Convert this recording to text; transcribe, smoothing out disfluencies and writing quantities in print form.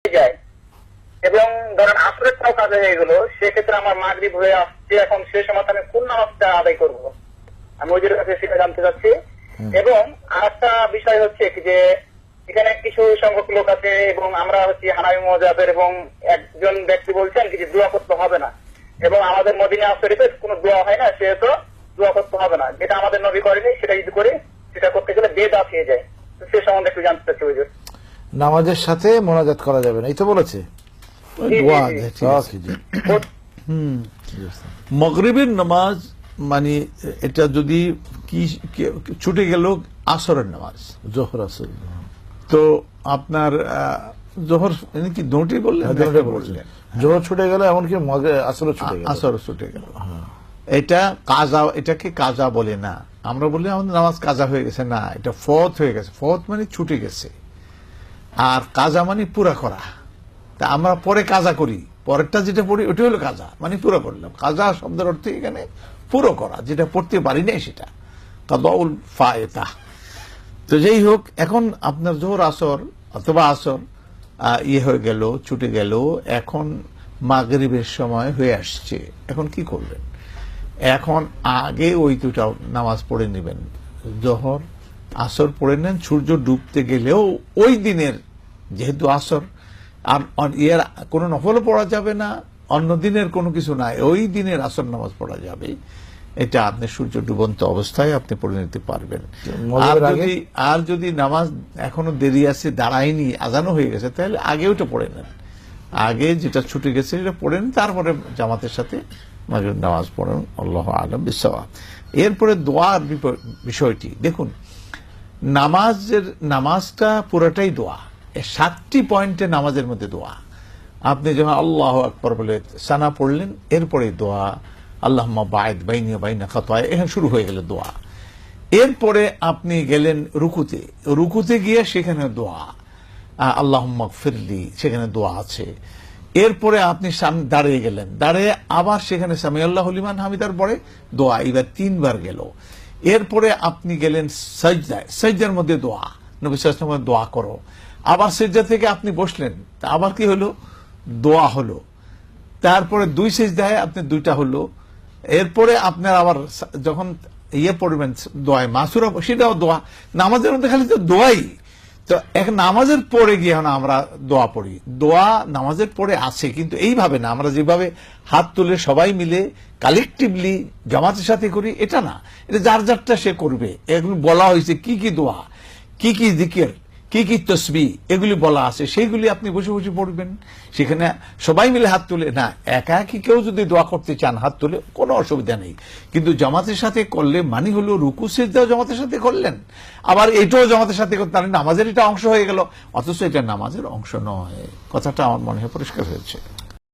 যায় এবং ধরেন আসরেরটাও কাজে হয়ে গেল, সেক্ষেত্রে আমার মাগরিব হয়ে আসছে, এখন সে সময় আমি কোন নামাজটা আদায় করব? আমি ওদের কাছে সেটা জানতে চাচ্ছি। এবং আরেকটা বিষয় হচ্ছে কি যে এখানে কিছু সংখ্যক লোক আছে এবং আমরা হচ্ছে হানাফি মাযহাবের, এবং একজন ব্যক্তি বলছেন কি যে দোয়া করতে হবে না, এবং আমাদের মদিনা শরীফে কোনো দোয়া হয় না, সেহেতু দোয়া করতে হবে না, যেটা আমাদের নবী করেনি সেটা যদি করি সেটা করতে গেলে বেদাত হয়ে যায়। তো সে সম্বন্ধে একটু জানতে চাচ্ছি হুজুর। নামাজের সাথে মোনাজাত করা যাবে না, এই তো বলেছে। মাগরিবের নামাজ মানে এটা যদি কি ছুটে গেল আসরের নামাজ, জোহর আসর, তো আপনার জোহর কি দুটি বললেন? জোহর ছুটে গেল, এমনকি আসরও ছুটে গেল। আসর ছুটে গেল, এটা কাজা, এটাকে কাজা বলে না। আমরা বলি আমাদের নামাজ কাজা হয়ে গেছে, না, এটা ফত হয়ে গেছে। ফত মানে ছুটে গেছে, আর কাজা মানে পুরা করা। তা আমরা পরে কাজা করি, পরেরটা যেটা পড়ি ওটা হলো কাজা, মানে পুরো করলাম। কাজা শব্দের অর্থ এখানে পুরো করা, যেটা পড়তে পারি নাই সেটা কাদাউল ফায়েতা। তো যাই হোক, এখন আপনার জোহর আসর অথবা আসর ইয়ে হয়ে গেল, ছুটে গেল, এখন মাগরিবের সময় হয়ে আসছে, এখন কি করবেন? এখন আগে ওই দুটা নামাজ পড়ে নেবেন, জোহর আসর পড়ে নেন। সূর্য ডুবতে গেলেও ওই দিনের, যেহেতু আসর, আর এর কোনো নফলও পড়া যাবে না, অন্য দিনের কোনো কিছু নাই, ওই দিনের আসর নামাজ পড়া যাবে। এটা আপনি সূর্য ডুবন্ত অবস্থায় আপনি পড়ে নিতে পারবেন। আর যদি নামাজ এখনো দেরি আছে, দাঁড়ায়নি, আজানও হয়ে গেছে, তাহলে আগে ওটা পড়ে নেন, আগে যেটা ছুটে গেছে সেটা পড়ে নেন, তারপরে জামাতের সাথে মাগরিব নামাজ পড়েন। আল্লাহু আ'লাম বিসওয়াব। এরপরে দোয়ার বিষয়টি দেখুন, নামাজটা পুরোটাই দোয়া। 7টি পয়েন্টে নামাজের মধ্যে দোয়া। আপনি যখন আল্লাহু আকবার বলে সানা পড়লেন, এরপরে দোয়া আল্লাহুম্মা বা'ইদ বাইনি ওয়া বাইনা খাতায়া, এখানে শুরু হয়ে গেল দোয়া। এরপরে আপনি গেলেন রুকুতে গিয়ে সেখানে দোয়া আল্লাহুম্মা গফিরলি, সেখানে দোয়া আছে। এরপরে আপনি সামনে দাঁড়িয়ে গেলেন, দাঁড়িয়ে আবার সেখানে সামিআল্লাহু লিমান হামিদার পরে দোয়া, এবার 3 বার গেল। এরপরে আপনি গেলেন সাজদায়, সাজদার মধ্যে দোয়া, নবী সাল্লাল্লাহু আলাইহি ওয়াসাল্লাম দোয়া করো। আবার সিজদা থেকে আপনি বসলেন, আবার কি হলো? দোয়া হলো। তারপরে 2 সিজদায় আপনি 2টা হলো। এরপরে আপনার আবার যখন ইয়ে পড়বেন দোয়ায় মাসুরা, সেটাও দোয়া। নামাজের মধ্যে খালি তো দোয়াই। তো এখন নামাজের পরে গিয়ে আমরা দোয়া পড়ি, দোয়া নামাজের পরে আছে, কিন্তু এইভাবে না আমরা যেভাবে হাত তুলে সবাই মিলে কালেকটিভলি জামাতের সাথে করি, এটা না, এটা যার যারটা সে করবে। এগুলো বলা হয়েছে কি কি দোয়া, কি কি জিকির, কি কি তসবিহ, এগুলি বলা আছে, সেইগুলি আপনি বসে বসে পড়বেন। সেখানে সবাই মিলে হাত তুলে না, একা একই কেউ যদি দোয়া করতে চান হাত তুলে, কোনো অসুবিধা নেই। কিন্তু জামাতের সাথে করলে মানে হলো রুকু সিজদাও জামাতের সাথে করলেন, আবার এটাও জামাতের সাথে করতে, নামাজের এটা অংশ হয়ে গেল, অথচ এটা নামাজের অংশ নয়। কথাটা আমার মনে হয় পরিষ্কার হয়েছে।